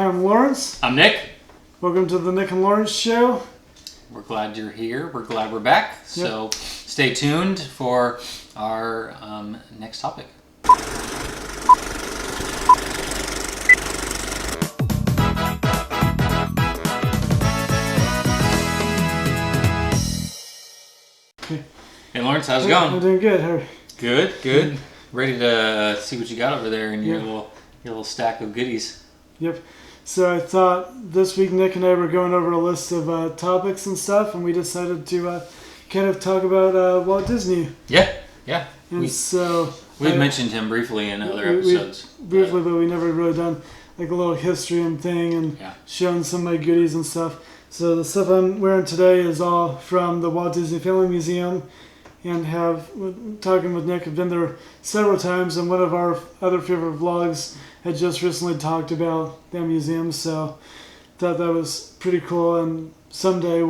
Hi, I'm Lawrence. I'm Nick. Welcome to the Nick and Lawrence Show. We're glad you're here. We're glad we're back. Yep. So stay tuned for our next topic. Okay. Hey Lawrence, how's it going? I'm doing good. How are you? Good, good. Ready to see what you got over there in your little stack of goodies. Yep. So I thought this week Nick and I were going over a list of topics and stuff, and we decided to kind of talk about Walt Disney. Yeah. And we've mentioned him briefly in other episodes. Briefly, but we never really done like a little history and thing and shown some of my goodies and stuff. So the stuff I'm wearing today is all from the Walt Disney Family Museum, and talking with Nick, I've been there several times, and one of our other favorite vlogs had just recently talked about that museum, so thought that was pretty cool. And someday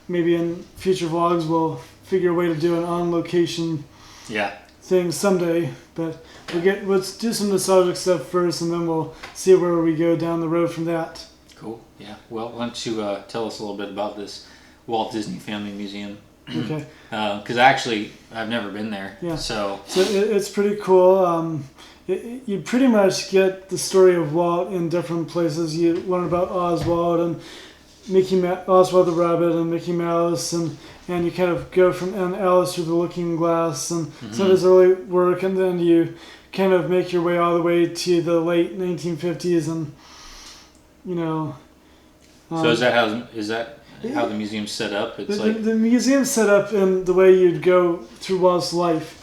maybe in future vlogs we'll figure a way to do an on-location thing someday. But let's do some nostalgic stuff first, and then we'll see where we go down the road from that. Cool. Yeah. Well, why don't you tell us a little bit about this Walt Disney Family Museum? Okay. Because I've never been there. Yeah. So it's pretty cool. You pretty much get the story of Walt in different places. You learn about Oswald and Oswald the Rabbit and Mickey Mouse, and you kind of go from Alice through the Looking Glass and some of his early work, and then you kind of make your way all the way to the late 1950s, and so is that how the museum's set up? It's the museum's set up in the way you'd go through Walt's life.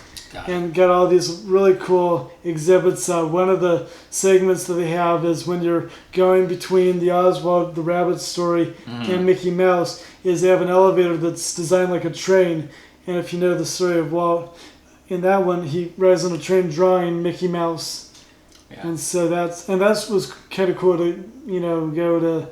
And got all these really cool exhibits. One of the segments that they have is when you're going between the Oswald the Rabbit story and Mickey Mouse, is they have an elevator that's designed like a train. And if you know the story of Walt, in that one he rides on a train drawing Mickey Mouse. Yeah. And so that was kind of cool to go to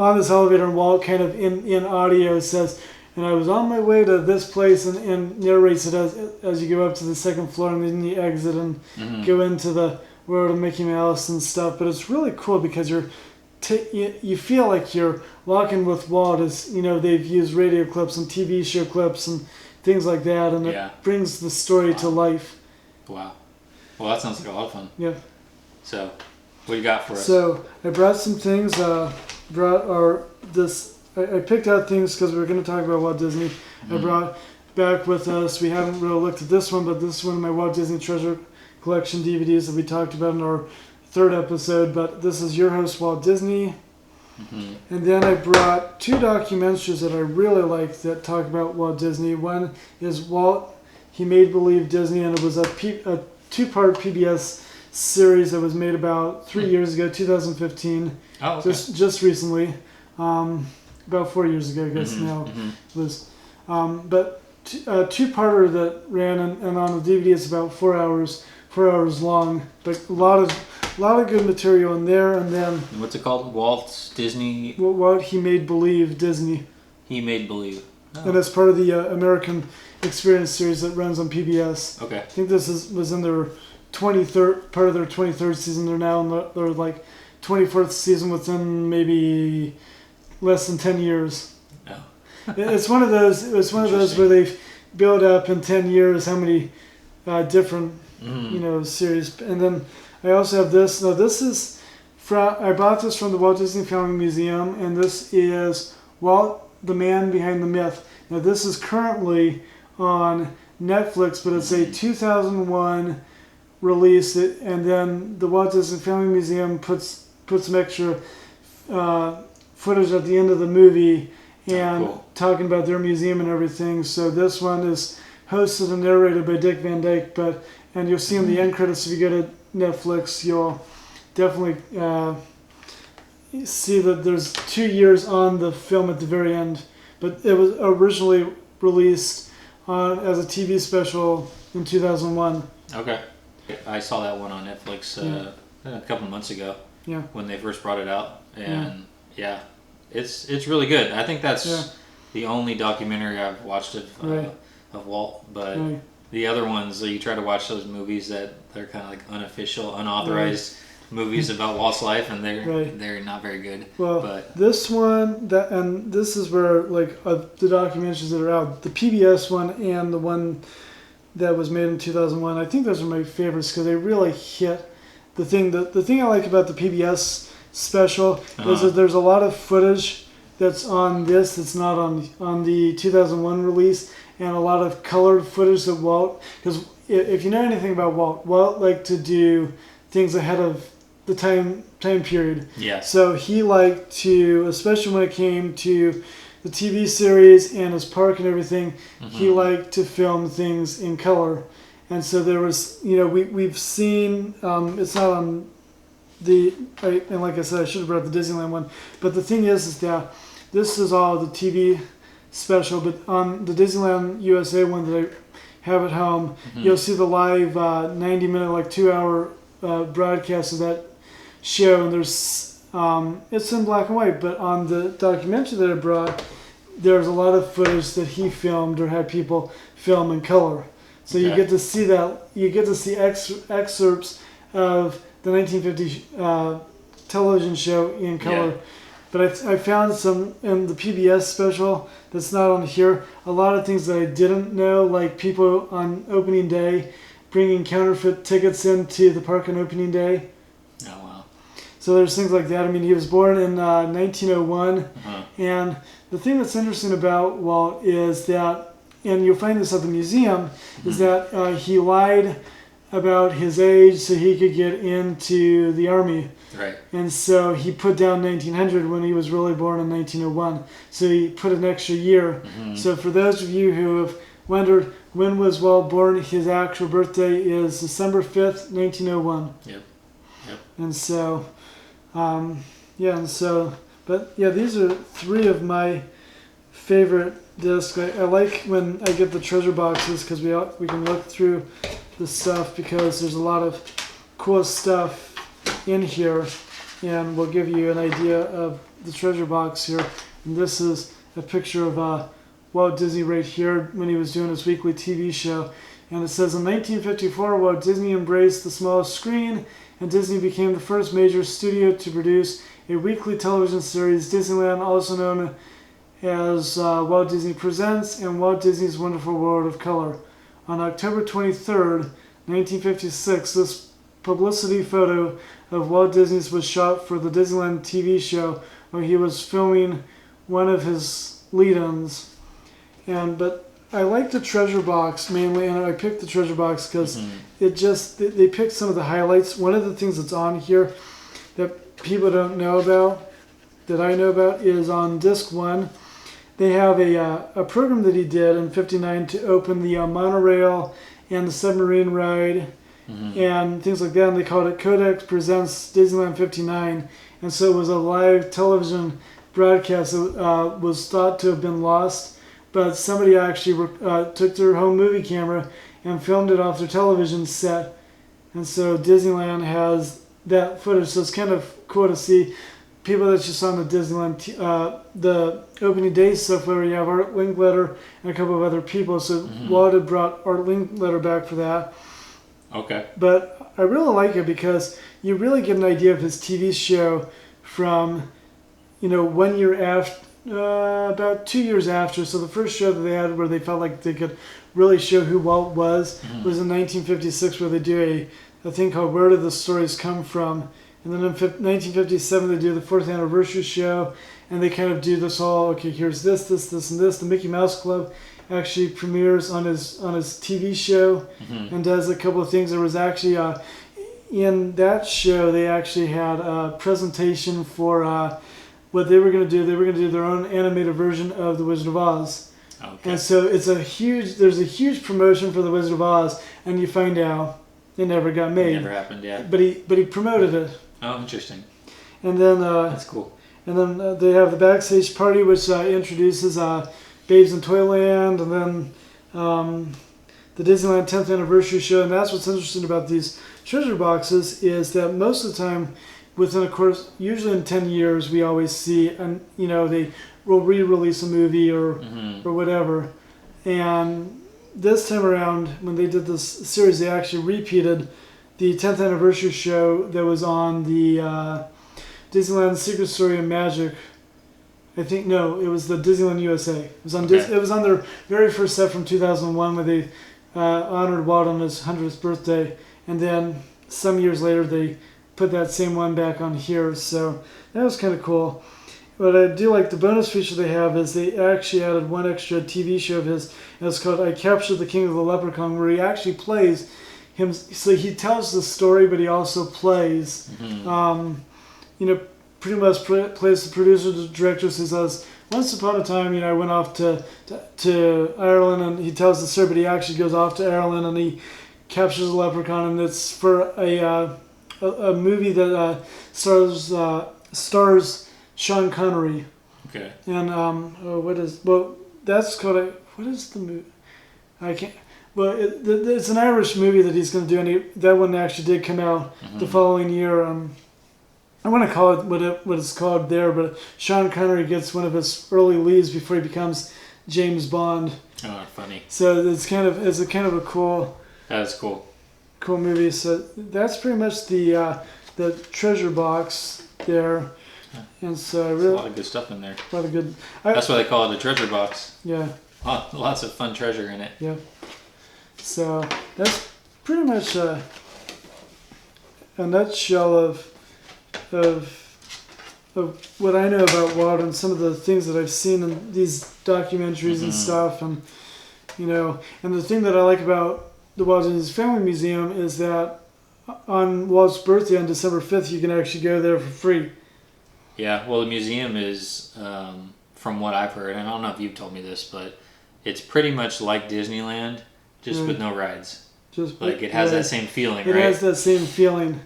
on this elevator, and Walt kind of in audio says, and I was on my way to this place, and narrates it as you go up to the second floor, and then you exit and go into the world of Mickey Mouse and stuff. But it's really cool because you feel like you're walking with Walt, as they've used radio clips and TV show clips and things like that, and it brings the story to life. Wow. Well, that sounds like a lot of fun. Yeah. So, what do you got for us? So I brought some things. I picked out things because we were going to talk about Walt Disney. I brought back with us, we haven't really looked at this one, but this is one of my Walt Disney Treasure Collection DVDs that we talked about in our third episode. But this is Your Host, Walt Disney. And then I brought two documentaries that I really like that talk about Walt Disney. One is Walt, He Made Believe Disney, and it was a two-part PBS series that was made about 3 years ago, 2015. Oh, okay. Just recently. About 4 years ago, I guess now it was. But a two-parter that ran, and on the DVD it's about 4 hours long. But a lot of good material in there. And then what's it called? Walt Disney. Walt He Made Believe Disney. He Made Believe. Oh. And it's part of the American Experience series that runs on PBS. Okay. I think this was in their 23rd season. They're now in their like 24th season within maybe less than 10 years. Oh. It's one of those. It was one of those where they've built up in 10 years how many different series. And then I also have this. Now this is I bought this from the Walt Disney Family Museum, and this is Walt, the Man Behind the Myth. Now this is currently on Netflix, but it's a 2001 release. And then the Walt Disney Family Museum puts some extra footage at the end of the movie and talking about their museum and everything. So this one is hosted and narrated by Dick Van Dyke, and you'll see in the end credits, if you go to Netflix, you'll definitely see that there's 2 years on the film at the very end. But it was originally released as a TV special in 2001. Okay. I saw that one on Netflix a couple months ago when they first brought it out, and it's really good. I think that's the only documentary I've watched of Walt, but the other ones, you try to watch those movies that they're kind of like unofficial, unauthorized movies about Walt's life, and they're not very good. Well, but this one and this is where like the documentaries that are out, the PBS one and the one that was made in 2001. I think those are my favorites because they really hit the thing. The thing I like about the PBS special is that there's a lot of footage that's on this that's not on the 2001 release, and a lot of colored footage that Walt, because if you know anything about Walt liked to do things ahead of the time period. Yeah. So he liked to, especially when it came to the TV series and his park and everything, he liked to film things in color. And so there was, we've seen, it's not on and like I said, I should have brought the Disneyland one, but the thing is that this is all the TV special, but on the Disneyland USA one that I have at home, you'll see the live 90-minute, like 2-hour broadcast of that show, and there's it's in black and white, but on the documentary that I brought, there's a lot of footage that he filmed or had people film in color. So you get to see that. You get to see excerpts of the 1950 television show in color. Yeah. But I found some in the PBS special that's not on here. A lot of things that I didn't know, like people on opening day bringing counterfeit tickets into the park on opening day. Oh, wow. So there's things like that. I mean, he was born in 1901. And the thing that's interesting about Walt is that, and you'll find this at the museum, is that he lied about his age so he could get into the Army. Right. And so he put down 1900 when he was really born in 1901. So he put an extra year. So for those of you who have wondered when was Walt born, his actual birthday is December 5th, 1901. Yep. And so, these are 3 of my favorite discs. I like when I get the treasure boxes because we can look through the stuff because there's a lot of cool stuff in here, and we'll give you an idea of the treasure box here. And this is a picture of Walt Disney right here when he was doing his weekly TV show. And it says, in 1954, Walt Disney embraced the small screen, and Disney became the first major studio to produce a weekly television series, Disneyland, also known as Walt Disney Presents and Walt Disney's Wonderful World of Color. On October 23rd, 1956, this publicity photo of Walt Disney's was shot for the Disneyland TV show where he was filming one of his lead-ins. But I like the treasure box mainly, and I picked the treasure box because they picked some of the highlights. One of the things that's on here that people don't know about, that I know about, is on disc 1. They have a program that he did in '59 to open the monorail and the submarine ride and things like that. And they called it Codex Presents Disneyland '59. And so it was a live television broadcast that was thought to have been lost. But somebody actually took their home movie camera and filmed it off their television set. And so Disneyland has that footage. So it's kind of cool to see people that you saw on the Disneyland, the opening day stuff where you have Art Linkletter and a couple of other people. So Walt had brought Art Linkletter back for that. Okay. But I really like it because you really get an idea of his TV show from, 1 year after, about 2 years after. So the first show that they had where they felt like they could really show who Walt was in 1956, where they do a thing called Where Did the Stories Come From? And then in 1957 they do the 4th anniversary show, and they kind of do this all, okay, here's this, and this. The Mickey Mouse Club actually premieres on his TV show and does a couple of things. There was actually, in that show, they actually had a presentation for what they were going to do. They were going to do their own animated version of The Wizard of Oz. Okay. And so there's a huge promotion for The Wizard of Oz, and you find out it never got made. It never happened, yeah. But he promoted it. Oh, interesting. And then that's cool. And then they have the backstage party, which introduces Babes in Toyland, and then the Disneyland 10th anniversary show. And that's what's interesting about these treasure boxes is that most of the time, within, of course, usually in 10 years, we always see, and they will re-release a movie or whatever. And this time around, when they did this series, they actually repeated the 10th anniversary show that was on the Disneyland Secret Story of Magic. I think no, it was the Disneyland USA. It was on it was on their very first set from 2001 where they honored Walt on his 100th birthday, and then some years later they put that same one back on here. So that was kind of cool. What I do like, the bonus feature they have is they actually added one extra TV show of his. It's called I Captured the King of the Leprechaun, where he actually plays him. So he tells the story, but he also plays. Pretty much plays the producer, the director. So he says, once upon a time, I went off to Ireland, and he tells the story, but he actually goes off to Ireland and he captures a leprechaun, and it's for a movie that stars Sean Connery. Okay. And that's called what is the movie? I can't. Well, it's an Irish movie that he's going to do, and that one actually did come out the following year. I want to call it what it's called there, but Sean Connery gets one of his early leads before he becomes James Bond. Oh, funny. So it's kind of a cool. That's cool. Cool movie. So that's pretty much the treasure box there. And so really, a lot of good stuff in there. A lot of good. That's why they call it a treasure box. Yeah. Lots of fun treasure in it. Yeah. So that's pretty much a nutshell of what I know about Walt and some of the things that I've seen in these documentaries and stuff, and and the thing that I like about the Walt Disney Family Museum is that on Walt's birthday on December 5th, you can actually go there for free. Yeah, well, the museum is, from what I've heard, and I don't know if you've told me this, but it's pretty much like Disneyland, just with no rides. It has that same feeling, right? It has that same feeling.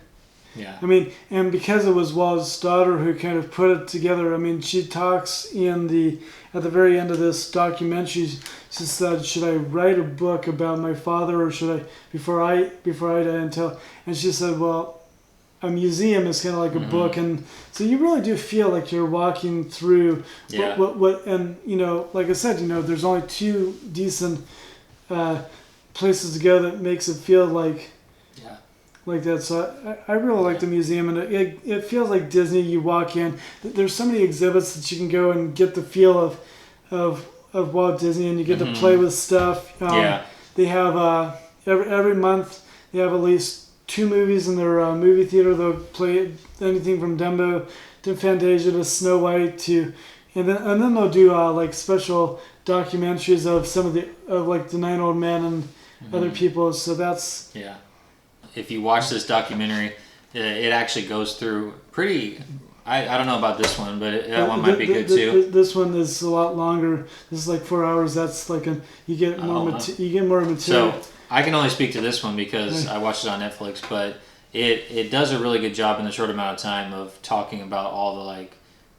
Yeah. I mean, and because it was Walt's daughter who kind of put it together, I mean, she talks at the very end of this documentary, she said, should I write a book about my father, or should I, before I die, and she said, well, a museum is kind of like a book, and so you really do feel like you're walking through what and like I said, there's only two decent places to go that makes it feel like that. So I really like the museum, and it feels like Disney. You walk in, there's so many exhibits that you can go and get the feel of Walt Disney, and you get to play with stuff. They have every month they have at least 2 movies in their movie theater. They'll play anything from Dumbo to Fantasia to Snow White and then they'll do like special documentaries of some of the 9 Old Men and other people. So that's If you watch this documentary, it actually goes through pretty. I don't know about this one, but that one might be good too. This one is a lot longer. This is like 4 hours. That's like you get more material. So I can only speak to this one because I watched it on Netflix, but it does a really good job in a short amount of time of talking about all the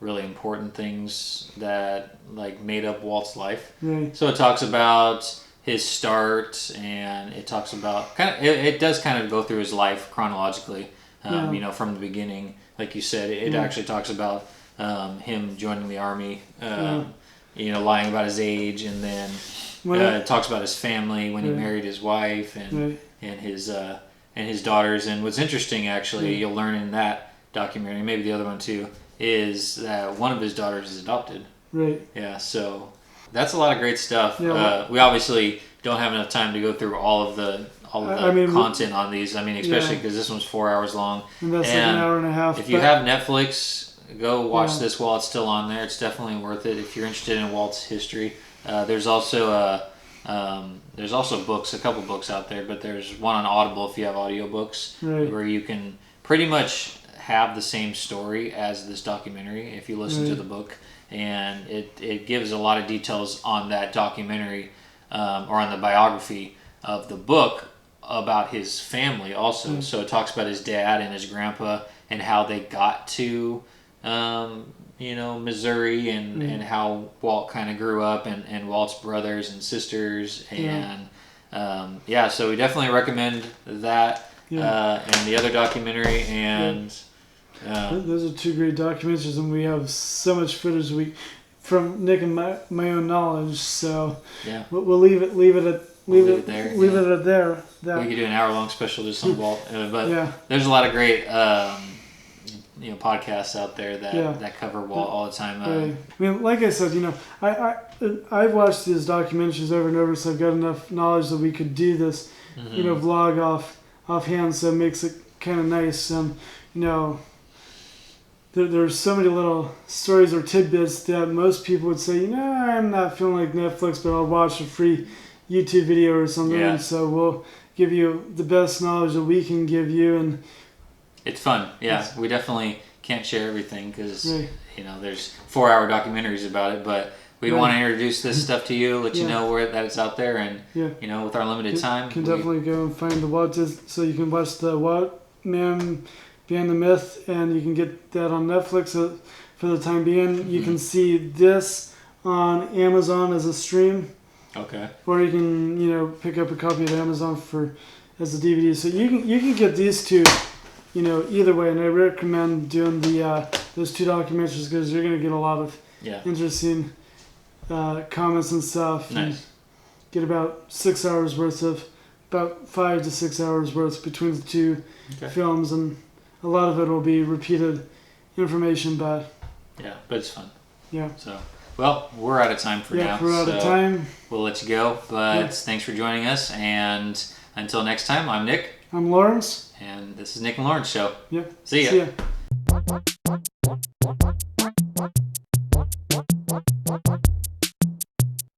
really important things that made up Walt's life. Right. So it talks about his start, and it talks about it does kind of go through his life chronologically. From the beginning, like you said, it actually talks about him joining the army. Lying about his age, and then it talks about his family when he married his wife and his daughters. And what's interesting, actually, you'll learn in that documentary, maybe the other one too, is that one of his daughters is adopted. Right. Yeah. So that's a lot of great stuff. Yeah. We obviously don't have enough time to go through all of the content on these. I mean, especially because this one's 4 hours long. And that's an hour and a half. If you have Netflix, go watch this while it's still on there. It's definitely worth it if you're interested in Walt's history. There's also books, a couple books out there, but there's one on Audible if you have audiobooks, where you can pretty much have the same story as this documentary if you listen to the book, and it gives a lot of details on that documentary or on the biography of the book about his family also. So it talks about his dad and his grandpa and how they got to Missouri and how Walt kind of grew up and Walt's brothers and sisters and so we definitely recommend that and the other documentary and those are 2 great documentaries, and we have so much footage from Nick and my own knowledge, so we'll leave it leave it there. Leave it there. We could do an hour-long special just on Walt. But there's a lot of great podcasts out there that cover Walt all the time. I mean, like I said, I've watched these documentaries over and over, so I've got enough knowledge that we could do this, vlog offhand, so it makes it kind of nice. There's so many little stories or tidbits that most people would say, I'm not feeling like Netflix, but I'll watch a free YouTube video or something. Yeah. So we'll give you the best knowledge that we can give you, and it's fun. Yeah, we definitely can't share everything because there's 4-hour documentaries about it, but we want to introduce this stuff to you, let you know that it's out there, and with our limited time, can definitely go and find the Walt Disney, so you can watch the Walt Man Beyond the Myth, and you can get that on Netflix for the time being. You can see this on Amazon as a stream. Okay. Or you can pick up a copy at Amazon as a DVD. So you can get these two, either way. And I recommend doing those two documentaries because you're going to get a lot of interesting comments and stuff. Nice. And get about 6 hours worth of, about 5 to 6 hours worth between the two films, and a lot of it will be repeated information, but it's fun. Yeah. So, well, we're out of time for now. We're out of time. We'll let you go, but thanks for joining us, and until next time, I'm Nick. I'm Lawrence. And this is Nick and Lawrence Show. Yep. See ya.